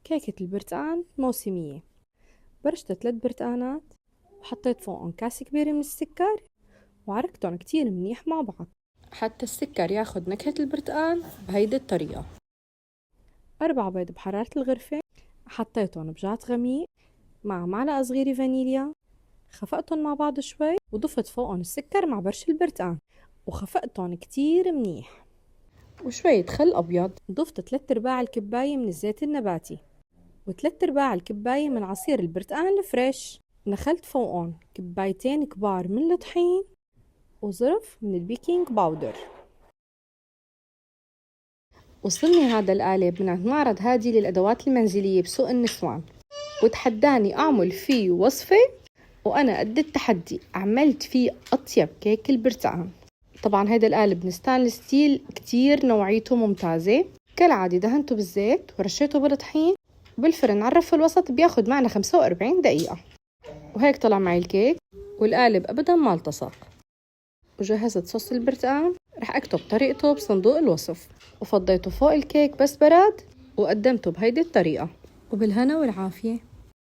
كيكة البرتقان موسمية. برشت 3 برتقانات وحطيت فوقهم كاسة كبيرة من السكر وعرقتهم كتير منيح مع بعض حتى السكر ياخد نكهة البرتقان بهيدي الطريقة. 4 بيض بحرارة الغرفة حطيتهم بجات غميق مع معلقة صغيرة فانيليا، خفقتهم مع بعض شوي وضفت فوقهم السكر مع برش البرتقان وخفقتهم كتير منيح وشوية خل أبيض. ضفت 3/4 الكباية من الزيت النباتي و3/4 الكباية من عصير البرتقان الفريش. نخلت فوقهم 2 كبار من الطحين وظرف من البيكنج باودر. وصلني هذا القالب من عند معرض هادي للأدوات المنزلية بسوق النسوان، وتحداني أعمل فيه وصفة وأنا قد التحدي عملت فيه أطيب كيك البرتقان. طبعا هيدا القالب من ستانلس ستيل كتير نوعيته ممتازة. كالعادة دهنته بالزيت ورشيته بالطحين وبالفرن على الرف الوسط بياخد معنا 45 دقيقة. وهيك طلع معي الكيك والقالب أبدا ما التصق. وجهزت صوص البرتقان، رح أكتب طريقته بصندوق الوصف، وفضيته فوق الكيك بس براد وقدمته بهيدي الطريقة. وبالهنا والعافية.